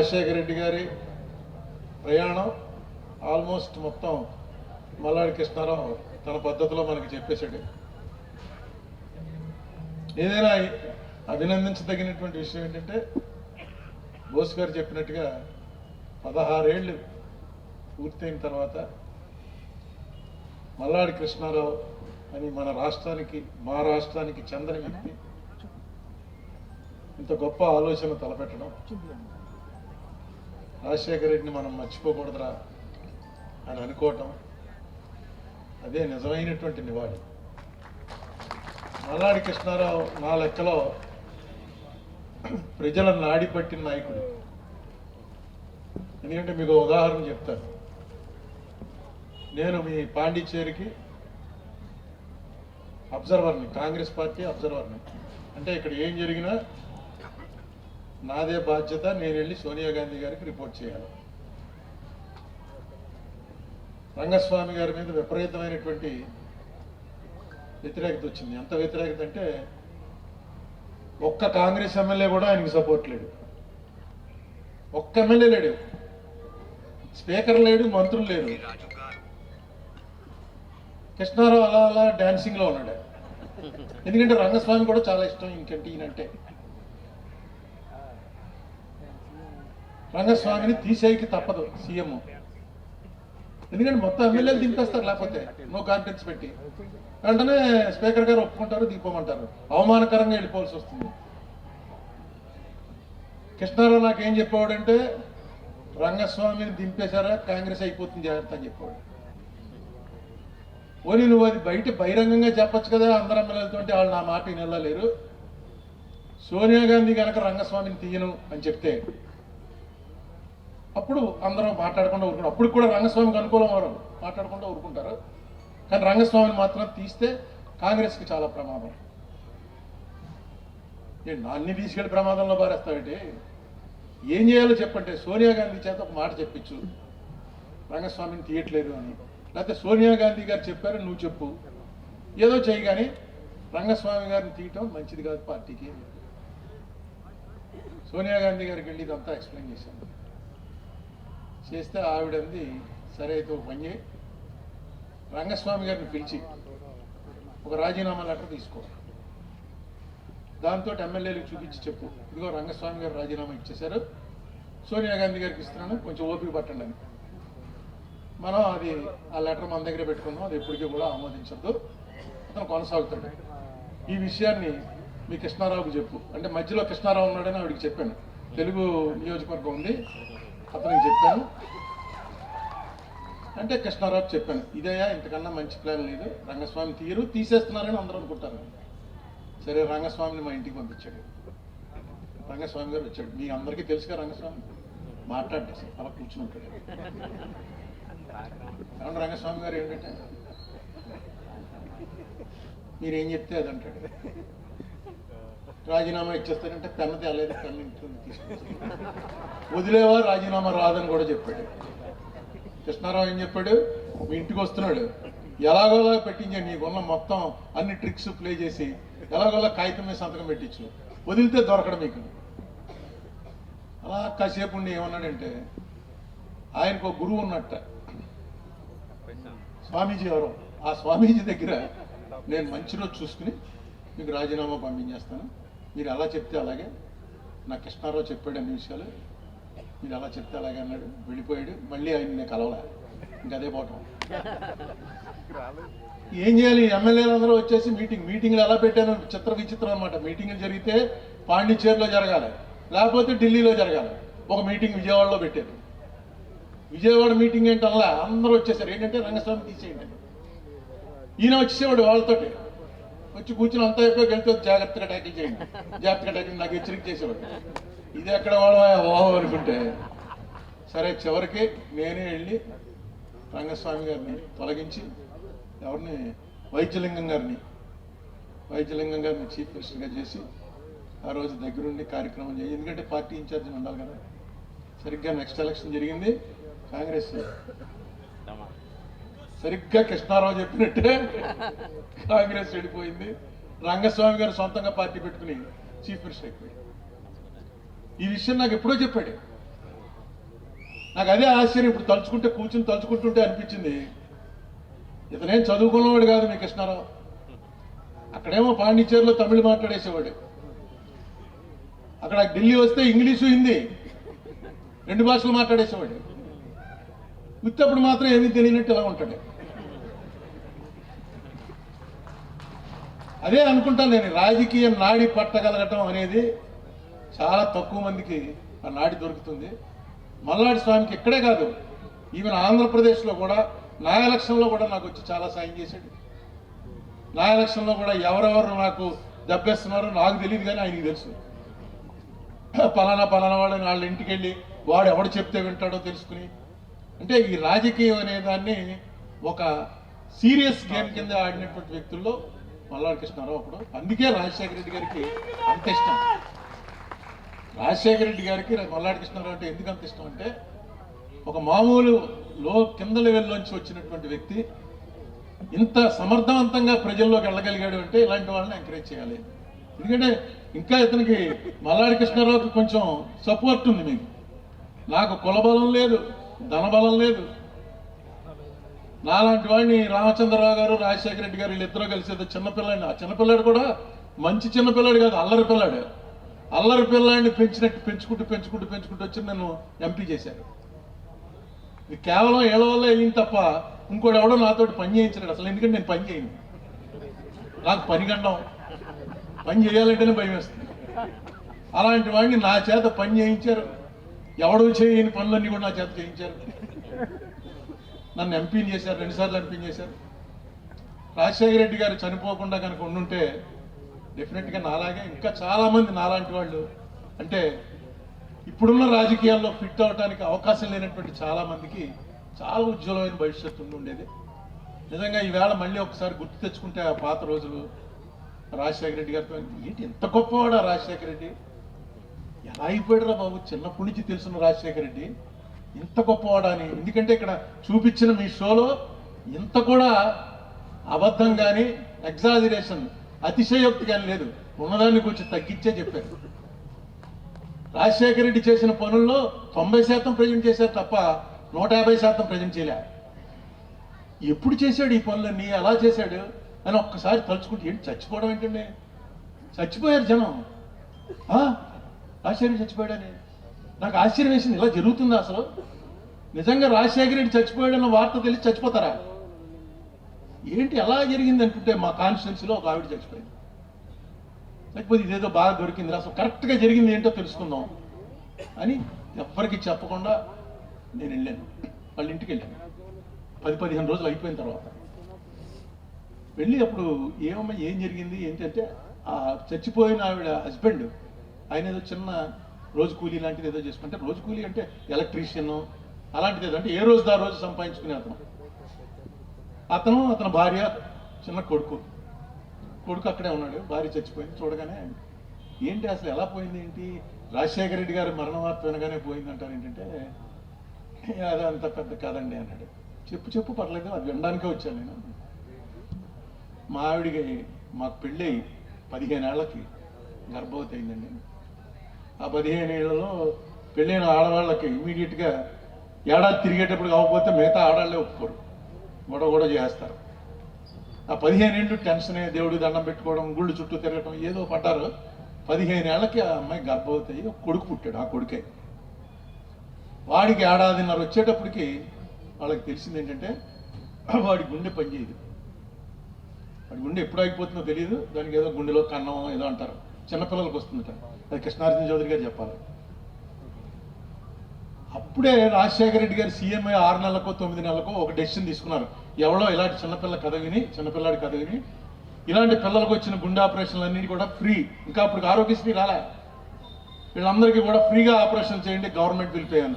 రాజశేఖర రెడ్డి గారి ప్రయాణం ఆల్మోస్ట్ మొత్తం మల్లాడి కృష్ణారావు తన పద్ధతిలో మనకి చెప్పేశాడు. ఏదైనా అభినందించదగినటువంటి విషయం ఏంటంటే బోస్ గారు చెప్పినట్టుగా 16 ఏళ్ళు పూర్తయిన తర్వాత మల్లాడి కృష్ణారావు అని మన రాష్ట్రానికి మా రాష్ట్రానికి చెందని వ్యక్తి ఇంత గొప్ప ఆలోచన తలపెట్టడం, రాజశేఖర రెడ్డిని మనం మర్చిపోకూడదురా అని అనుకోవటం, అదే నిజమైనటువంటి నివాళి. మల్లాడి కృష్ణారావు నా లెక్కలో ప్రజల నాడి పట్టిన నాయకుడు. ఎందుకంటే మీకు ఉదాహరణ చెప్తాను. నేను మీ పాండిచ్చేరికి అబ్జర్వర్ని, కాంగ్రెస్ పార్టీ అబ్జర్వర్ని. అంటే ఇక్కడ ఏం జరిగినా నాదే బాధ్యత, నేను వెళ్ళి సోనియా గాంధీ గారికి రిపోర్ట్ చేయాలి. రంగస్వామి గారి మీద విపరీతమైనటువంటి వ్యతిరేకత వచ్చింది. ఎంత వ్యతిరేకత అంటే ఒక్క కాంగ్రెస్ ఎమ్మెల్యే కూడా ఆయనకి సపోర్ట్ లేడు. ఒక్క ఎమ్మెల్యే లేడు, స్పీకర్ లేడు, మంత్రులు లేరు. కృష్ణారావు అలా అలా డాన్సింగ్లో ఉన్నాడు. ఎందుకంటే రంగస్వామి కూడా చాలా ఇష్టం ఇంకంటే ఈయనంటే. రంగస్వామిని తీసేయకి తప్పదు సీఎం, ఎందుకంటే మొత్తం ఎమ్మెల్యేలు దింపేస్తారు, లేకపోతే నో కాన్ఫిడెన్స్ పెట్టి వెంటనే స్పీకర్ గారు ఒప్పుకుంటారు, దింపమంటారు, అవమానకరంగా వెళ్ళిపోవాల్సి వస్తుంది. కృష్ణారావు నాకేం చెప్పేవాడంటే రంగస్వామిని దింపేశారా కాంగ్రెస్ అయిపోతుంది జాగ్రత్త అని చెప్పేవాడు. పోనీ నువ్వు అది బయట బహిరంగంగా చెప్పచ్చు కదా, అందరు ఎమ్మెల్యేలతో వాళ్ళు నా మాట వినలేరు. సోనియా గాంధీ కనుక రంగస్వామిని తీయను అని చెప్తే అప్పుడు అందరం మాట్లాడకుండా ఊరుకుంటారు. అప్పుడు కూడా రంగస్వామికి అనుకూలం వారు మాట్లాడకుండా ఊరుకుంటారు. కానీ రంగస్వామిని మాత్రం తీస్తే కాంగ్రెస్కి చాలా ప్రమాదం. అన్ని తీసుకెళ్ళి ప్రమాదంలో పారేస్తావేంటి? ఏం చేయాలో చెప్పంటే సోనియా గాంధీ చేత ఒక మాట చెప్పించు, రంగస్వామిని తీయట్లేదు అని. లేకపోతే సోనియా గాంధీ గారు చెప్పారు, నువ్వు చెప్పు, ఏదో చేయి. కానీ రంగస్వామి గారిని తీయటం మంచిది కాదు పార్టీకి. సోనియా గాంధీ గారికి వెళ్ళి ఇదంతా ఎక్స్ప్లెయిన్ చేశాను. చేస్తే ఆవిడంది సరే అయితే ఒక పని చేయి, రంగస్వామి గారిని పిలిచి ఒక రాజీనామా లెటర్ తీసుకో, దాంతో ఎమ్మెల్యేలకు చూపించి చెప్పు, ఇదిగో రంగస్వామి గారు రాజీనామా ఇచ్చేశారు, సోనియా గాంధీ గారికి ఇస్తున్నాను, కొంచెం ఓపిక పట్టండి అని. మనం అది ఆ లెటర్ మన దగ్గర పెట్టుకుందాం, అది ఎప్పటికీ కూడా ఆమోదించద్దు, అతను కొనసాగుతాడు. ఈ విషయాన్ని మీ కృష్ణారావుకి చెప్పు అంటే, మధ్యలో కృష్ణారావు ఉన్నాడని ఆవిడికి చెప్పాను. తెలుగు నియోజకవర్గం ఉంది, అతనికి చెప్పాను. అంటే కృష్ణారావుకి చెప్పాను, ఇదయ్యా ఇంతకన్నా మంచి ప్లాన్ లేదు, రంగస్వామి తీసేస్తున్నారని అందరూ అనుకుంటారు. సరే రంగస్వామిని మా ఇంటికి పంపించాడు. రంగస్వామి గారు వచ్చాడు. మీ అందరికీ తెలుసుగా రంగస్వామి మాట్లాడేసి అలా కూర్చుని ఉంటాడు. ఏమన్నా రంగస్వామి గారు ఏంటంటే మీరేం చెప్తే అది అంటాడు. రాజీనామా ఇచ్చేస్తానంటే పెన్న తేలేదు, పెన్ను ఇంట్లో తీసుకొచ్చి వదిలేవా రాజీనామా రాదని కూడా చెప్పాడు. కృష్ణారావు ఏం చెప్పాడు, మీ ఇంటికి వస్తున్నాడు, ఎలాగోలా పెట్టించండి, నీకున్న మొత్తం అన్ని ట్రిక్స్ ప్లే చేసి ఎలాగోలా కాగితం మీద సంతకం పెట్టించు, వదిలితే దొరకడం మీకు. అలా కాసేపు ఉండి ఏమన్నాడంటే, ఆయనకు ఒక గురువు ఉన్నట్ట, స్వామీజీ ఎవరో, ఆ స్వామీజీ దగ్గర నేను మంచి రోజు చూసుకుని మీకు రాజీనామా పంపించేస్తాను, మీరు అలా చెప్తే అలాగే, నా కృష్ణారావు చెప్పాడు అన్ని విషయాలు, మీరు అలా చెప్తే అలాగే అన్నాడు. వెళ్ళిపోయాడు. మళ్ళీ ఆయన నేను కలవలే, ఇంకా అదే పోవటం. ఏం చేయాలి? ఎమ్మెల్యేలు అందరూ వచ్చేసి మీటింగ్లు ఎలా పెట్టాను, చిత్ర విచిత్రం అనమాట. మీటింగ్లు జరిగితే పాండిచ్చేరిలో జరగాలి, లేకపోతే ఢిల్లీలో జరగాలి. ఒక మీటింగ్ విజయవాడలో పెట్టారు. విజయవాడ మీటింగ్ ఏంటల్లా అందరూ వచ్చేసారు. ఏంటంటే రంగస్వామి తీసేయండి. ఈయన వచ్చేసేవాడు వాళ్ళతోటి, వచ్చి కూర్చుని అంతా అయిపోయి వెళ్తే జాగ్రత్తగా ట్యాకిల్ చేయండి, జాగ్రత్తగా ట్యాకిల్ నాకు హెచ్చరిక చేసేవాడు. ఇది ఎక్కడ వాడు ఓహో అనుకుంటే, సరే చివరికి నేనే వెళ్ళి రంగస్వామి గారిని తొలగించి ఎవరిని వైద్యలింగం గారిని చీఫ్ మినిస్టర్గా చేసి ఆ రోజు దగ్గరుండి కార్యక్రమం చేయి. ఎందుకంటే పార్టీ ఇన్ఛార్జి ఉండాలి కదా. సరిగ్గా నెక్స్ట్ ఎలక్షన్ జరిగింది, కాంగ్రెస్ సరిగ్గా కృష్ణారావు చెప్పినట్టే కాంగ్రెస్ వెళ్ళిపోయింది. రంగస్వామి గారు సొంతంగా పార్టీ పెట్టుకుని చీఫ్ మినిస్టర్ అయిపోయింది. ఈ విషయం నాకు ఎప్పుడో చెప్పాడు. నాకు అదే ఆశ్చర్యం. ఇప్పుడు తలుచుకుంటుంటే అనిపించింది, ఇతనేం చదువుకున్నవాడు కాదు మీ కృష్ణారావు. అక్కడేమో పాండిచేరిలో తమిళ్ మాట్లాడేసేవాడు, అక్కడ ఢిల్లీ వస్తే ఇంగ్లీషు హిందీ 2 భాషలు మాట్లాడేసేవాడు. ఉత్తప్పుడు మాత్రం ఏమీ తెలియనట్టు ఇలా ఉంటాడు. అదే అనుకుంటాను నేను, రాజకీయ నాడి పట్టగలగటం అనేది చాలా తక్కువ మందికి ఆ నాడి దొరుకుతుంది. మల్లాడి స్వామికి ఇక్కడే కాదు, ఈవెన్ ఆంధ్రప్రదేశ్లో కూడా నా ఎలక్షన్లో కూడా నాకు వచ్చి చాలా సాయం చేశాడు. నా ఎలక్షన్లో కూడా ఎవరెవరు నాకు దెబ్బేస్తున్నారో నాకు తెలియదు, కానీ ఆయనకి తెలుసు. పలానా వాడని వాళ్ళ ఇంటికి వెళ్ళి వాడు ఎవడు చెప్తే వింటాడో తెలుసుకుని, అంటే ఈ రాజకీయం అనే దాన్ని ఒక సీరియస్ గేమ్ కింద ఆడినటువంటి వ్యక్తుల్లో మల్లాడి కృష్ణారావు ఒకడు. అందుకే రాజశేఖర రెడ్డి గారికి అంత ఇష్టం. రాజశేఖర రెడ్డి గారికి మల్లాడి కృష్ణారావు అంటే ఎందుకు అంత ఇష్టం అంటే, ఒక మామూలు కింద లెవెల్లోంచి వచ్చినటువంటి వ్యక్తి ఇంత సమర్థవంతంగా ప్రజల్లోకి వెళ్ళగలిగాడు అంటే ఇలాంటి వాళ్ళని ఎంకరేజ్ చేయాలి. ఎందుకంటే ఇంకా ఇతనికి మల్లాడి కృష్ణారావుకి కొంచెం సపోర్ట్ ఉంది. మీకు నాకు కులబలం లేదు, ధనబలం లేదు. నాలాంటి వాడిని రామచంద్రరావు గారు, రాజశేఖర రెడ్డి గారు వీళ్ళిద్దరూ కలిసి ఏదో చిన్నపిల్లాడిని, ఆ చిన్నపిల్లాడు కూడా మంచి చిన్నపిల్లాడు కాదు, అల్లరి పిల్లాడు. అల్లరి పిల్లాడిని పెంచుకుంటూ వచ్చి నన్ను ఎంపీ చేశారు. ఇది కేవలం ఏళ్ళ వల్ల అయింది తప్ప ఇంకోటి ఎవడో నాతో పని చేయించలేడు అసలు. ఎందుకంటే నేను పని చేయను, నాకు పని చేయాలంటేనే భయం వేస్తుంది. అలాంటి వాడిని నా చేత పని చేయించారు. ఎవడో చేయని పనులన్నీ కూడా నా చేత చేయించారు. నన్ను ఎంపీని చేశారు, 2 సార్లు ఎంపీని చేశారు. రాజశేఖర రెడ్డి గారు చనిపోకుండా కనుక ఉండుంటే డెఫినెట్గా నాలాగే ఇంకా చాలామంది నాలాంటి వాళ్ళు, అంటే ఇప్పుడున్న రాజకీయాల్లో ఫిట్ అవడానికి అవకాశం లేనటువంటి చాలామందికి చాలా ఉజ్వలమైన భవిష్యత్తు ఉండేది. నిజంగా ఈవేళ మళ్ళీ ఒకసారి గుర్తు తెచ్చుకుంటే ఆ పాత రోజులు రాజశేఖర రెడ్డి గారితో, ఏంటి ఎంత గొప్పవాడా రాజశేఖర రెడ్డి, ఎలా అయిపోయాడురా బాబు, చిన్నప్పటి నుంచి తెలుసున్న రాజశేఖర రెడ్డి ఇంత గొప్పవాడా అని. ఎందుకంటే ఇక్కడ చూపించిన మీ షోలో ఇంత కూడా అబద్ధం కానీ ఎగ్జాజరేషన్ అతిశయోక్తి కానీ లేదు, ఉన్నదాన్ని కొంచెం తగ్గించే చెప్పారు. రాజశేఖర రెడ్డి చేసిన పనుల్లో 90% ప్రజెంట్ చేశారు తప్ప 150% ప్రజెంట్ చేయలే. ఎప్పుడు చేశాడు ఈ పనులన్నీ, ఎలా చేశాడు అని ఒక్కసారి తలుచుకుంటే ఏంటి చచ్చిపోవడం ఏంటండి, చచ్చిపోయారు జనం. రాజశేఖర రెడ్డి చచ్చిపోయాడని నాకు ఆశ్చర్యం వేసింది. ఇలా జరుగుతుందా అసలు? నిజంగా రాజశేఖర రెడ్డి చచ్చిపోయాడన్న వార్త తెలిసి చచ్చిపోతారా ఏంటి? ఎలా జరిగింది అంటుంటే మా కాన్స్టిట్యున్సీలో ఒక ఆవిడ చచ్చిపోయింది. లేకపోతే ఇదేదో బాగా దొరికింది, అసలు కరెక్ట్గా జరిగింది ఏంటో తెలుసుకుందాం అని ఎవ్వరికి చెప్పకుండా నేను వెళ్ళాను. వాళ్ళ ఇంటికి వెళ్ళాను 10-15 రోజులు అయిపోయిన తర్వాత వెళ్ళి, అప్పుడు ఏమమ్మా ఏం జరిగింది ఏంటంటే, ఆ చచ్చిపోయిన ఆవిడ హస్బెండ్ ఆయన ఏదో చిన్న రోజు కూలీ లాంటిది ఏదో చేసుకుంటే, రోజు కూలీ అంటే ఎలక్ట్రీషియన్ అలాంటిది ఏదో, అంటే ఏ రోజు ఆ రోజు సంపాదించుకునే అతని భార్య, చిన్న కొడుకు అక్కడే ఉన్నాడు. భార్య చచ్చిపోయింది. చూడగానే ఏంటి అసలు ఎలా పోయింది ఏంటి, రాజశేఖర రెడ్డి గారి మరణ వార్త వినగానే పోయింది అంటారు ఏంటంటే, అది అంత పెద్ద కాదండి అన్నాడు. చెప్పు పర్లేదు, అది వినడానికే వచ్చాను నేను. మా ఆవిడికి మాకు పెళ్ళి 15 ఏళ్ళకి గర్భవతి అయిందండి. ఆ 15 ఏళ్లలో పెళ్ళైన ఆడవాళ్ళకి ఇమీడియట్గా ఏడాది తిరిగేటప్పుడు కాకపోతే మిగతా ఆడవాళ్ళే ఒప్పుకోరు, గొడవ చేస్తారు. ఆ 15 ఏళ్ళు టెన్షనే, దేవుడికి దండం పెట్టుకోవడం, గుళ్ళు చుట్టూ తిరగటం ఏదో పడ్డారు. 15 ఏళ్ళకి ఆ అమ్మాయి గర్భవతి అయ్యి ఒక కొడుకు పుట్టాడు. ఆ కొడుకే వాడికి ఏడాదిన్నర వచ్చేటప్పటికి వాళ్ళకి తెలిసింది ఏంటంటే, వాడి గుండె పనిచేయదు. వాడి గుండె ఎప్పుడు ఆగిపోతుందో తెలియదు. దానికి ఏదో గుండెలో కన్నం ఏదో అంటారు, చిన్నపిల్లలకు వస్తుందట. అది కృష్ణార్జున చౌదరి గారు చెప్పాలి. అప్పుడే రాజశేఖర రెడ్డి గారు సీఎం 6 నెలలకో 9 నెలలకో ఒక డెసిషన్ తీసుకున్నారు. ఎవరో ఇలాంటి చిన్నపిల్లాడి కథ విని ఇలాంటి పిల్లలకు వచ్చిన గుండె ఆపరేషన్లన్నీ కూడా ఫ్రీ. ఇంకా అప్పుడు ఆరోగ్యశ్రీ రాలే, వీళ్ళందరికీ కూడా ఫ్రీగా ఆపరేషన్ చేయండి, గవర్నమెంట్ విల్ పే అన్న.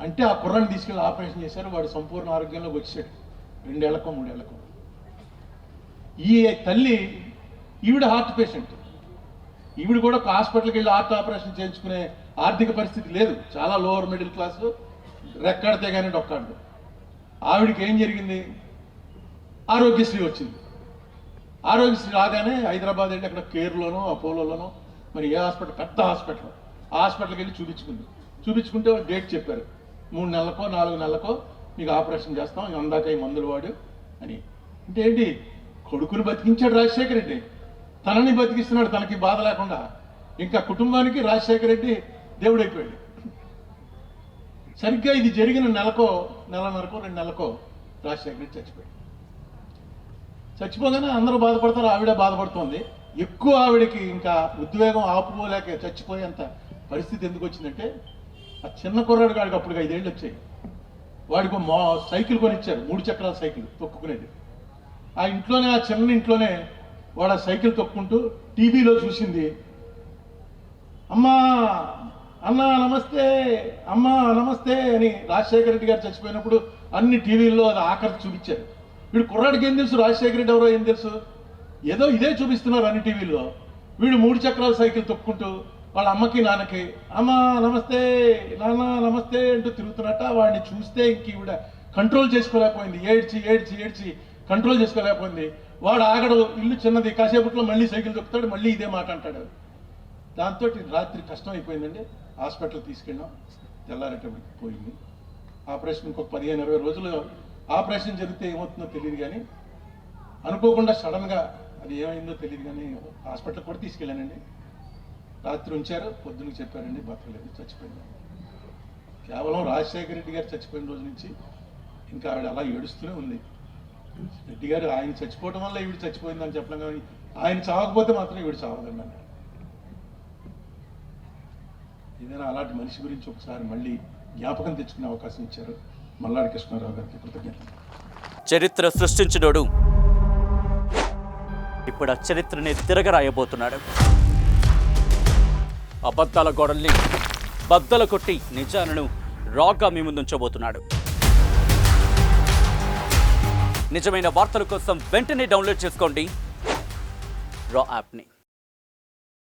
అంటే ఆ కుర్రాన్ని తీసుకెళ్ళి ఆపరేషన్ చేశారు. వాడు సంపూర్ణ ఆరోగ్యంలోకి వచ్చాడు 2 ఏళ్లకో 3 ఏళ్లకో. ఈ తల్లి ఈవిడ హార్ట్ పేషెంట్. ఈవిడ కూడా ఒక హాస్పిటల్కి వెళ్ళి హార్ట్ ఆపరేషన్ చేయించుకునే ఆర్థిక పరిస్థితి లేదు. చాలా లోవర్ మిడిల్ క్లాస్, రెక్కాడితే కానీ డొక్కాడదు. ఆవిడికి ఏం జరిగింది, ఆరోగ్యశ్రీ వచ్చింది. ఆరోగ్యశ్రీ రాగానే హైదరాబాద్ వెళ్ళి అక్కడ కేర్లోనో అపోలోలోనో మరి ఏ హాస్పిటల్, పెద్ద హాస్పిటల్కి వెళ్ళి చూపించుకుంది. చూపించుకుంటే వాళ్ళు డేట్ చెప్పారు, 3 నెలలకో 4 నెలలకో మీకు ఆపరేషన్ చేస్తాం, అందాక ఈ మందులు వాడు అని. అంటే ఏంటి, కొడుకుని బతికించాడు రాజశేఖర రెడ్డి, తనని బతికిస్తున్నాడు తనకి బాధ లేకుండా. ఇంకా కుటుంబానికి రాజశేఖర రెడ్డి దేవుడైపోయాడు. సరిగ్గా ఇది జరిగిన నెలన్నరకో 2 నెలలకో రాజశేఖర రెడ్డి చచ్చిపోయాడు. చచ్చిపోగానే అందరూ బాధపడతారు, ఆవిడ బాధపడుతోంది. ఎక్కువ ఆవిడకి ఇంకా ఉద్వేగం ఆపుకోలేక చచ్చిపోయేంత పరిస్థితి ఎందుకు వచ్చిందంటే, ఆ చిన్న కుర్రాడు కాడికి అప్పుడు 5 ఏళ్ళు వచ్చాయి. వాడికి సైకిల్ కొనిచ్చారు, 3 చక్రాల సైకిల్ తొక్కుకునేది. ఆ ఇంట్లోనే, ఆ చిన్న ఇంట్లోనే వాడు ఆ సైకిల్ తొక్కుంటూ టీవీలో చూసింది, అమ్మా అన్నా నమస్తే, అమ్మా నమస్తే అని. రాజశేఖర రెడ్డి గారు చచ్చిపోయినప్పుడు అన్ని టీవీల్లో అది ఆఖరి చూపించారు. వీడు కుర్రాడికి ఏం తెలుసు రాజశేఖర రెడ్డి ఎవరో ఏం తెలుసు, ఏదో ఇదే చూపిస్తున్నారు అన్ని టీవీల్లో. వీడు 3 చక్రాల సైకిల్ తొక్కుంటూ వాళ్ళ అమ్మకి నాన్నకి అమ్మ నమస్తే, నాన్న నమస్తే అంటూ తిరుగుతున్నట్ట. వాడిని చూస్తే ఇంక ఈవిడ కంట్రోల్ చేసుకోలేకపోయింది, ఏడ్చి ఏడ్చి ఏడ్చి కంట్రోల్ చేసుకోలేకపోయింది. వాడు ఆగడు, ఇల్లు చిన్నది, కాసేపట్లో మళ్ళీ సైకిల్ తొక్కుతాడు, మళ్ళీ ఇదే మాట అంటాడు. దాంతో రాత్రి కష్టం అయిపోయిందండి. హాస్పిటల్ తీసుకెళ్ళాం, తెల్లారేటప్పటికి పోయింది. ఆపరేషన్ ఇంకొక 15-20 రోజులు ఆపరేషన్ జరిగితే ఏమవుతుందో తెలియదు, కానీ అనుకోకుండా సడన్గా అది ఏమైందో తెలియదు, కానీ హాస్పిటల్ కూడా తీసుకెళ్ళానండి. రాత్రి ఉంచారు, పొద్దున్నకి చెప్పారండి బతకలేదు, చచ్చిపోయింది. కేవలం రాజశేఖర రెడ్డి గారు చచ్చిపోయిన రోజు నుంచి ఇంకా ఆవిడ అలా ఏడుస్తూనే ఉంది. రెడ్డి గారు ఆయన చచ్చిపోవడం వల్ల ఈవిడ చచ్చిపోయిందని చెప్పడం, కానీ ఆయన చావకపోతే మాత్రం ఈవిడ చావదండి అన్నారు. ఏదైనా అలాంటి మనిషి గురించి ఒకసారి మళ్ళీ జ్ఞాపకం తెచ్చుకునే అవకాశం ఇచ్చారు మల్లాడి కృష్ణారావు గారికి కృతజ్ఞతలు. చరిత్ర సృష్టించినోడు ఇప్పుడు ఆ చరిత్రని తిరగరాయబోతున్నాడు. అబద్ధాల గోడల్ని బద్దలు కొట్టి నిజాలను రాగా మీ ముందుంచబోతున్నాడు. నిజమైన వార్తల కోసం వెంటనే డౌన్లోడ్ చేసుకోండి రా యాప్ని.